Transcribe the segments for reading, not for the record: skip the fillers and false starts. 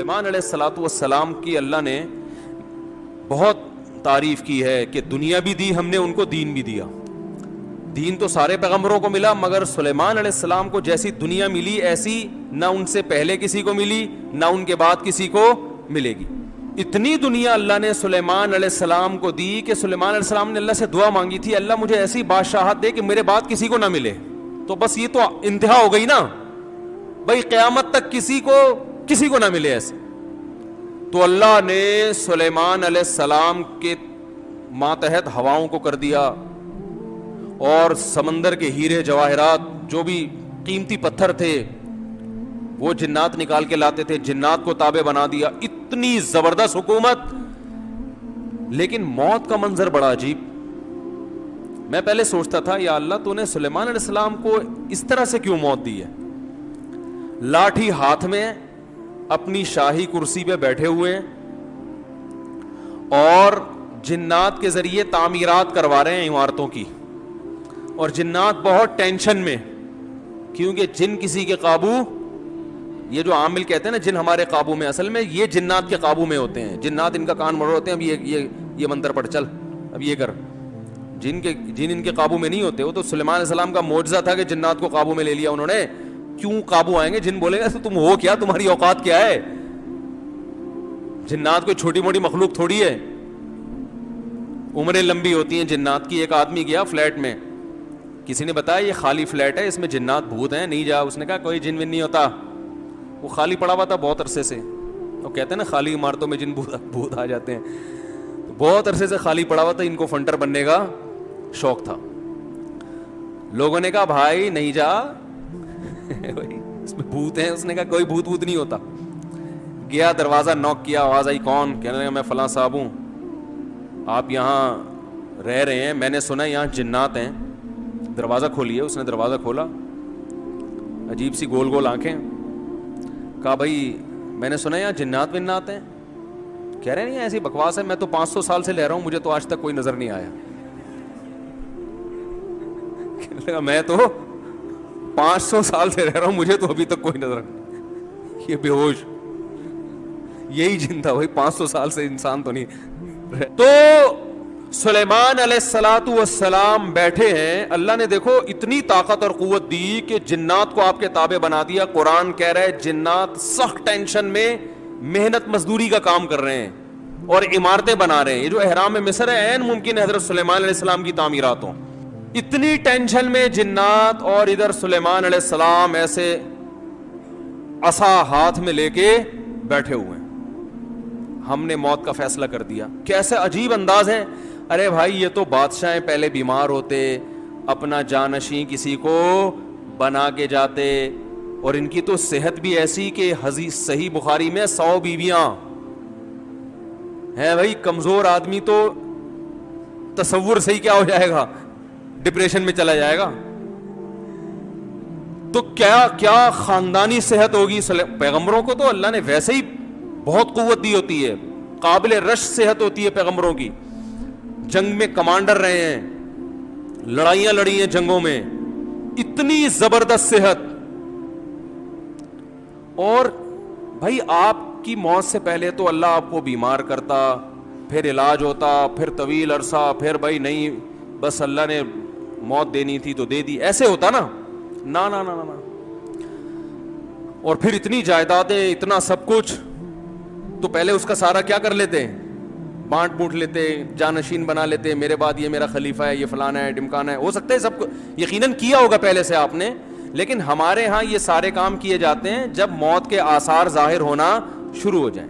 سلیمان علیہ الصلوۃ والسلام کی اللہ نے بہت تعریف کی ہے کہ دنیا بھی دی ہم نے ان کو, دین بھی دیا. دین تو سارے پیغمبروں کو ملا, مگر سلیمان علیہ السلام کو جیسی دنیا ملی ایسی نہ ان سے پہلے کسی کو ملی نہ ان کے بعد کسی کو ملے گی. اتنی دنیا اللہ نے سلیمان علیہ السلام کو دی کہ سلیمان علیہ السلام نے اللہ سے دعا مانگی تھی, اللہ مجھے ایسی بادشاہت دے کہ میرے بعد کسی کو نہ ملے. تو بس یہ تو انتہا ہو گئی نا بھائی, قیامت تک کسی کو نہ ملے ایسے. تو اللہ نے سلیمان علیہ السلام کے ماتحت ہواؤں کو کر دیا, اور سمندر کے ہیرے جواہرات جو بھی قیمتی پتھر تھے وہ جنات نکال کے لاتے تھے, جنات کو تابع بنا دیا. اتنی زبردست حکومت. لیکن موت کا منظر بڑا عجیب. میں پہلے سوچتا تھا یا اللہ تو نے سلیمان علیہ السلام کو اس طرح سے کیوں موت دی ہے؟ لاٹھی ہاتھ میں, اپنی شاہی کرسی پہ بیٹھے ہوئے ہیں, اور جنات کے ذریعے تعمیرات کروا رہے ہیں عمارتوں کی, اور جنات بہت ٹینشن میں, کیونکہ جن کسی کے قابو, یہ جو عامل کہتے ہیں نا جن ہمارے قابو میں, اصل میں یہ جنات کے قابو میں ہوتے ہیں. جنات ان کا کان مروڑ ہوتے ہیں, اب یہ منتر پڑھ, چل اب یہ کر. جن ان کے قابو میں نہیں ہوتے. وہ تو سلیمان علیہ السلام کا معجزہ تھا کہ جنات کو قابو میں لے لیا انہوں نے. کیوں قابو آئیں گے؟ جن بولے گا تم ہو کیا, تمہاری اوقات کیا ہے؟ جنات کوئی چھوٹی موٹی مخلوق تھوڑی ہے, عمریں لمبی ہوتی ہیں جنات کی. ایک آدمی گیا فلیٹ میں, کسی نے بتایا یہ خالی فلیٹ ہے, اس میں جنات بھوت ہیں, نہیں جا. اس نے کہا کوئی جن ون نہیں ہوتا. وہ خالی پڑا ہوا تھا بہت عرصے سے. وہ کہتے ہیں نا خالی عمارتوں میں جن بھوت آ جاتے ہیں. بہت عرصے سے خالی پڑا ہوا تھا, ان کو فنٹر بننے کا شوق تھا. لوگوں نے کہا بھائی نہیں جا, اس میں بھوت ہیں. اس نے کہا کوئی بھوت نہیں ہوتا. گیا, دروازہ نوک کیا, آواز آئی کون؟ کہنے لگا میں فلاں صاحب ہوں, آپ یہاں رہ رہے ہیں, میں نے سنا یہاں جنات ہیں, دروازہ کھولیے. اس نے دروازہ کھولا, عجیب سی گول گول آنکھیں. کہا بھائی میں نے سنا یہاں جنات ونات ہیں. کہہ رہے نہیں ایسی بکواس ہے, میں تو 500 سال سے لے رہا ہوں, مجھے تو آج تک کوئی نظر نہیں آیا. کہنے لگا میں تو 500 سال سے رہ رہا ہوں, مجھے تو ابھی تک کوئی نظر نہیں. یہ بے ہوش یہی جن تھا بھائی, 500 سال سے انسان تو نہیں. تو سلیمان علیہ الصلوۃ والسلام بیٹھے ہیں, اللہ نے دیکھو اتنی طاقت اور قوت دی کہ جنات کو آپ کے تابع بنا دیا. قرآن کہہ رہا ہے جنات سخت ٹینشن میں محنت مزدوری کا کام کر رہے ہیں اور عمارتیں بنا رہے ہیں. یہ جو احرام مصر ہے عین ممکن ہے حضرت سلیمان علیہ السلام کی تعمیرات ہوں. اتنی ٹینشن میں جنات, اور ادھر سلیمان علیہ السلام ایسے عصا ہاتھ میں لے کے بیٹھے ہوئے ہیں. ہم نے موت کا فیصلہ کر دیا. کیسے عجیب انداز ہے. ارے بھائی یہ تو بادشاہ پہلے بیمار ہوتے, اپنا جانشین کسی کو بنا کے جاتے, اور ان کی تو صحت بھی ایسی کہ حدیث صحیح بخاری میں 100 بیویاں ہیں. بھائی کمزور آدمی تو تصور صحیح کیا ہو جائے گا, ڈپریشن میں چلا جائے گا. تو کیا خاندانی صحت ہوگی. پیغمبروں کو تو اللہ نے ویسے ہی بہت قوت دی ہوتی ہے, قابل رش صحت ہوتی ہے پیغمبروں کی. جنگ میں کمانڈر رہے ہیں, لڑائیاں لڑی ہیں جنگوں میں, اتنی زبردست صحت. اور بھائی آپ کی موت سے پہلے تو اللہ آپ کو بیمار کرتا, پھر علاج ہوتا, پھر طویل عرصہ, پھر بھائی نہیں بس اللہ نے موت دینی تھی تو دے دی, ایسے ہوتا نا. نا نا نا نا. اور پھر اتنی جائیدادیں, اتنا سب کچھ, تو پہلے اس کا سارا کیا کر لیتے, بانٹ بوٹ لیتے, جانشین بنا لیتے, میرے بعد یہ میرا خلیفہ ہے, یہ فلانا ہے, ڈمکانا ہے. ہو سکتا ہے سب کو یقیناً کیا ہوگا پہلے سے آپ نے, لیکن ہمارے ہاں یہ سارے کام کیے جاتے ہیں جب موت کے آثار ظاہر ہونا شروع ہو جائیں.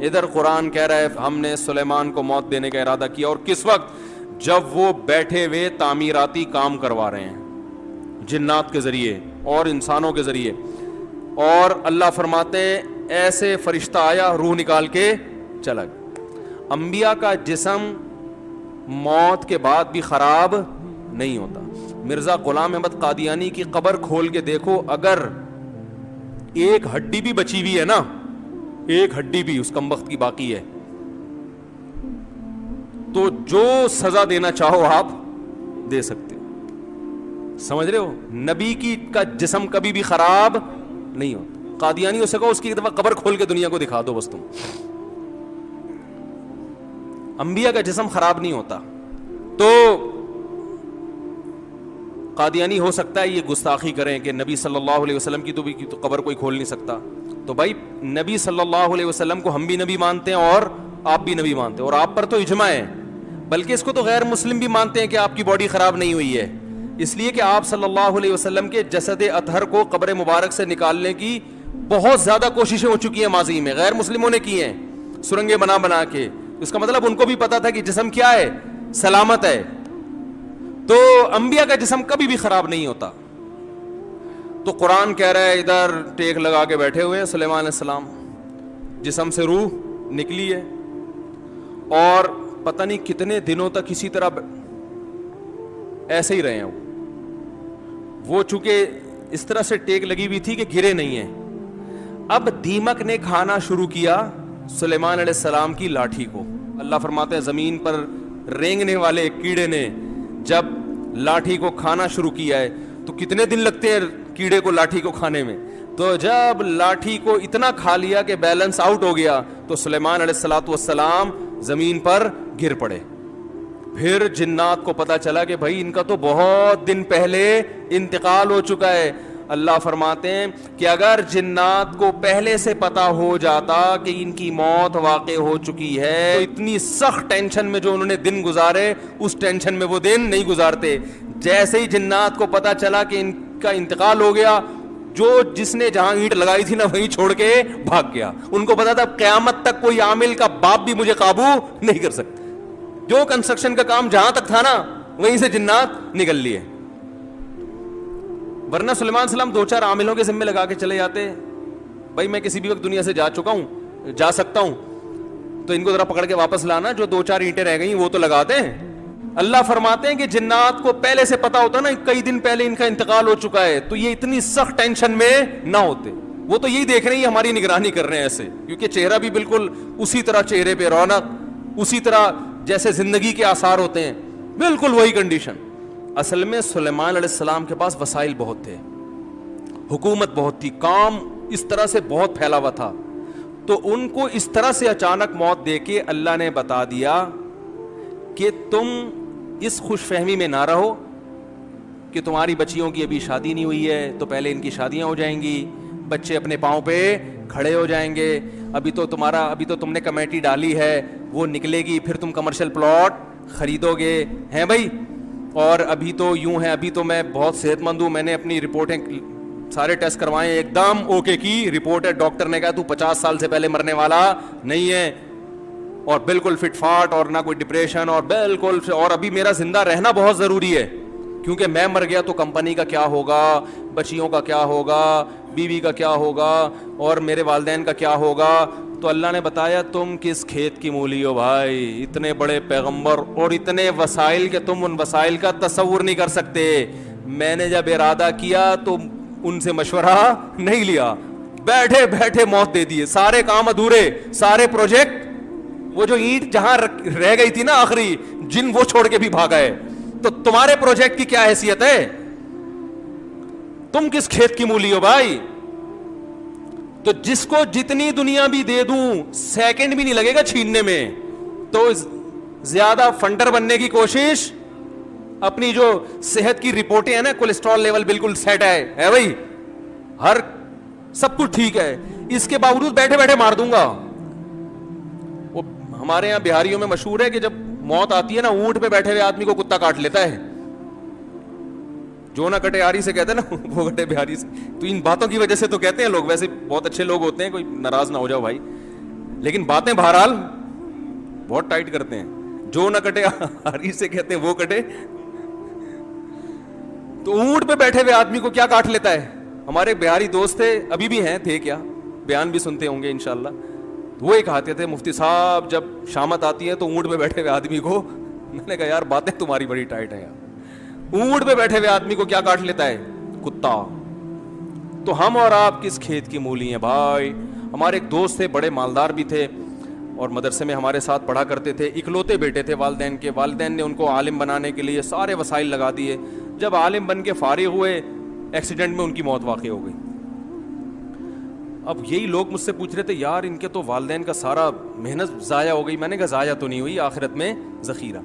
ادھر قرآن کہہ رہا ہے ہم نے سلیمان کو موت دینے کا ارادہ کیا, اور کس وقت, جب وہ بیٹھے ہوئے تعمیراتی کام کروا رہے ہیں جنات کے ذریعے اور انسانوں کے ذریعے. اور اللہ فرماتے ہیں ایسے فرشتہ آیا, روح نکال کے چلا گیا. انبیاء کا جسم موت کے بعد بھی خراب نہیں ہوتا. مرزا غلام احمد قادیانی کی قبر کھول کے دیکھو, اگر ایک ہڈی بھی بچی ہوئی ہے نا, ایک ہڈی بھی اس کمبخت کی باقی ہے, تو جو سزا دینا چاہو آپ دے سکتے ہو. سمجھ رہے ہو, نبی کا جسم کبھی بھی خراب نہیں ہوتا. قادیانی ہو سکا اس کی ایک دفعہ قبر کھول کے دنیا کو دکھا دو بس تم. انبیاء کا جسم خراب نہیں ہوتا. تو قادیانی ہو سکتا ہے یہ گستاخی کریں کہ نبی صلی اللہ علیہ وسلم کی تو قبر کوئی کھول نہیں سکتا. تو بھائی نبی صلی اللہ علیہ وسلم کو ہم بھی نبی مانتے ہیں اور آپ بھی نبی مانتے ہیں, اور آپ پر تو اجماع ہے, بلکہ اس کو تو غیر مسلم بھی مانتے ہیں کہ آپ کی باڈی خراب نہیں ہوئی ہے, اس لیے کہ آپ صلی اللہ علیہ وسلم کے جسد اطہر کو قبر مبارک سے نکالنے کی بہت زیادہ کوششیں ہو چکی ہیں ماضی میں, غیر مسلموں نے کی ہیں سرنگیں بنا بنا کے. اس کا مطلب ان کو بھی پتا تھا کہ جسم کیا ہے, سلامت ہے. تو انبیاء کا جسم کبھی بھی خراب نہیں ہوتا. تو قرآن کہہ رہا ہے ادھر ٹیک لگا کے بیٹھے ہوئے ہیں سلیمان علیہ السلام, جسم سے روح نکلی ہے, اور پتہ نہیں کتنے دنوں تک اسی طرح ایسے ہی رہے ہیں. وہ چونکہ اس طرح سے ٹیک لگی ہوئی تھی کہ گرے نہیں ہیں. اب دیمک نے کھانا شروع کیا سلیمان علیہ السلام کی لاٹھی کو. اللہ فرماتے ہیں زمین پر رینگنے والے کیڑے نے جب لاٹھی کو کھانا شروع کیا ہے تو کتنے دن لگتے ہیں کیڑے کو لاٹھی کو کھانے میں. تو جب لاٹھی کو اتنا کھا لیا کہ بیلنس آؤٹ ہو گیا تو سلیمان علیہ السلام زمین پر گر پڑے. پھر جنات کو پتا چلا کہ بھائی ان کا تو بہت دن پہلے انتقال ہو چکا ہے. اللہ فرماتے ہیں کہ اگر جنات کو پہلے سے پتا ہو جاتا کہ ان کی موت واقع ہو چکی ہے تو اتنی سخت ٹینشن میں جو انہوں نے دن گزارے اس ٹینشن میں وہ دن نہیں گزارتے. جیسے ہی جنات کو پتا چلا کہ ان کا انتقال ہو گیا, جس نے جہاں اینٹ لگائی تھی نا وہیں چھوڑ کے بھاگ گیا. ان کو پتا تھا قیامت تک کوئی عامل کا باپ بھی مجھے قابو نہیں کر سکتا. جو کنسٹرکشن کا کام جہاں تک تھا نا وہیں سے جنات نکل لیے. ورنہ سلیمان علیہ السلام 2-4 عاملوں کے ذمہ لگا کے چلے جاتے, بھائی میں کسی بھی وقت دنیا سے جا چکا ہوں, جا سکتا ہوں, تو ان کو ذرا پکڑ کے واپس لانا, جو 2-4 اینٹیں رہ گئی وہ تو لگا دیں. اللہ فرماتے ہیں کہ جنات کو پہلے سے پتا ہوتا نا کئی دن پہلے ان کا انتقال ہو چکا ہے تو یہ اتنی سخت ٹینشن میں نہ ہوتے. وہ تو یہی دیکھ رہے ہیں ہماری نگرانی کر رہے ہیں ایسے, کیونکہ چہرہ بھی بالکل اسی طرح, چہرے پہ رونق اسی طرح جیسے زندگی کے آثار ہوتے ہیں, بالکل وہی کنڈیشن. اصل میں سلیمان علیہ السلام کے پاس وسائل بہت تھے, حکومت بہت تھی, کام اس طرح سے بہت پھیلا ہوا تھا. تو ان کو اس طرح سے اچانک موت دے کے اللہ نے بتا دیا کہ تم اس خوش فہمی میں نہ رہو کہ تمہاری بچیوں کی ابھی شادی نہیں ہوئی ہے تو پہلے ان کی شادیاں ہو جائیں گی, بچے اپنے پاؤں پہ کھڑے ہو جائیں گے, ابھی تو تم نے کمیٹی ڈالی ہے وہ نکلے گی, پھر تم کمرشل پلاٹ خریدو گے ہیں بھائی, اور ابھی تو یوں ہے, ابھی تو میں بہت صحت مند ہوں, میں نے اپنی رپورٹیں سارے ٹیسٹ کروائے, ایک دم اوکے کی رپورٹ ہے, ڈاکٹر نے کہا تو 50 سال سے پہلے مرنے والا نہیں ہے, اور بالکل فٹ فاٹ, اور نہ کوئی ڈپریشن, اور بالکل, اور ابھی میرا زندہ رہنا بہت ضروری ہے کیونکہ میں مر گیا تو کمپنی کا کیا ہوگا, بچیوں کا کیا ہوگا, بیوی کا کیا ہوگا, اور میرے والدین کا کیا ہوگا. تو اللہ نے بتایا تم کس کھیت کی مولی ہو بھائی, اتنے بڑے پیغمبر اور اتنے وسائل کہ تم ان وسائل کا تصور نہیں کر سکتے. میں نے جب ارادہ کیا تو ان سے مشورہ نہیں لیا, بیٹھے بیٹھے موت دے دیے, سارے کام ادھورے, سارے پروجیکٹ, وہ جو اینٹ جہاں رہ گئی تھی نا آخری جن وہ چھوڑ کے بھی بھاگا ہے. تو تمہارے پروجیکٹ کی کیا حیثیت ہے, تم کس کھیت کی مولی ہو بھائی. تو جس کو جتنی دنیا بھی دے دوں سیکنڈ بھی نہیں لگے گا چھیننے میں, تو زیادہ فنڈر بننے کی کوشش, اپنی جو صحت کی رپورٹیں ہیں نا, کولیسٹرول لیول بالکل سیٹ ہے بھائی, ہر سب کچھ ٹھیک ہے, اس کے باوجود بیٹھے بیٹھے مار دوں گا. وہ ہمارے یہاں بہاریوں میں مشہور ہے کہ جب موت آتی ہے نا اونٹ پہ بیٹھے ہوئے آدمی کو کتا کاٹ لیتا ہے, جو نہ کٹے آری سے کہتے ہیں نا وہ کٹے بہاری سے. تو ان باتوں کی وجہ سے تو کہتے ہیں لوگ, ویسے بہت اچھے لوگ ہوتے ہیں, کوئی ناراض نہ ہو جاؤ بھائی, لیکن باتیں بہرحال بہت ٹائٹ کرتے ہیں. جو نہ کٹے آری سے کہتے ہیں وہ کٹے. تو اونٹ پہ بیٹھے ہوئے آدمی کو کیا کاٹ لیتا ہے. ہمارے بہاری دوست تھے, ابھی بھی ہیں, تھے کیا, بیان بھی سنتے ہوں گے انشاءاللہ. وہ ایک کہتے تھے مفتی صاحب جب شامت آتی ہے تو اونٹ پہ بیٹھے ہوئے آدمی کو, میں نے کہا یار باتیں تمہاری بڑی ٹائٹ ہیں یار, اونٹ پہ بیٹھے ہوئے آدمی کو کیا کاٹ لیتا ہے, کتا. تو ہم اور آپ کس کھیت کی مولی ہیں بھائی. ہمارے ایک دوست تھے, بڑے مالدار بھی تھے, اور مدرسے میں ہمارے ساتھ پڑھا کرتے تھے, اکلوتے بیٹے تھے والدین کے. والدین نے ان کو عالم بنانے کے لیے سارے وسائل لگا دیے. جب عالم بن کے فارغ ہوئے ایکسیڈنٹ میں ان کی موت واقع ہو گئی. اب یہی لوگ مجھ سے پوچھ رہے تھے یار ان کے تو والدین کا سارا محنت ضائع ہو گئی. میں نے کہا ضائع تو نہیں ہوئی, آخرت میں ذخیرہ,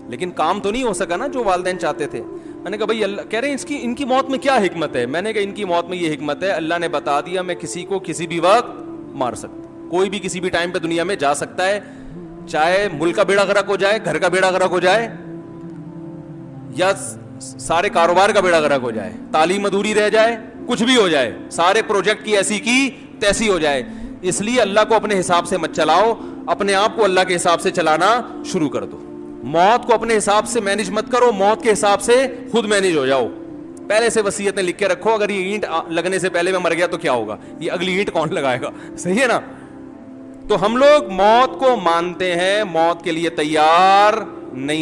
لیکن کام تو نہیں ہو سکا نا جو والدین چاہتے تھے. میں نے کہا بھائی اللہ کہہ رہے ہیں ان کی موت میں کیا حکمت ہے؟ میں نے کہا ان کی موت میں یہ حکمت ہے, اللہ نے بتا دیا میں کسی کو کسی بھی وقت مار سکتا, کوئی بھی کسی بھی ٹائم پہ دنیا میں جا سکتا ہے, چاہے ملک کا بیڑا غرق ہو جائے, گھر کا بیڑا غرق ہو جائے, یا سارے کاروبار کا بیڑا غرق ہو جائے, تعلیم ادھوری رہ جائے, کچھ بھی ہو جائے, سارے پروجیکٹ کی ایسی کی تیسی ہو جائے. اس لیے اللہ کو اپنے حساب سے مت چلاؤ, اپنے آپ کو اللہ کے حساب سے چلانا شروع کر دو. موت کو اپنے حساب سے مینج مت کرو, موت کے حساب سے خود مینج ہو جاؤ. پہلے سے وصیتیں لکھ کے رکھو, اگر یہ اینٹ لگنے سے پہلے میں مر گیا تو کیا ہوگا, یہ اگلی اینٹ کون لگائے گا, صحیح ہے نا. تو ہم لوگ موت کو مانتے ہیں, موت کے لیے تیار نہیں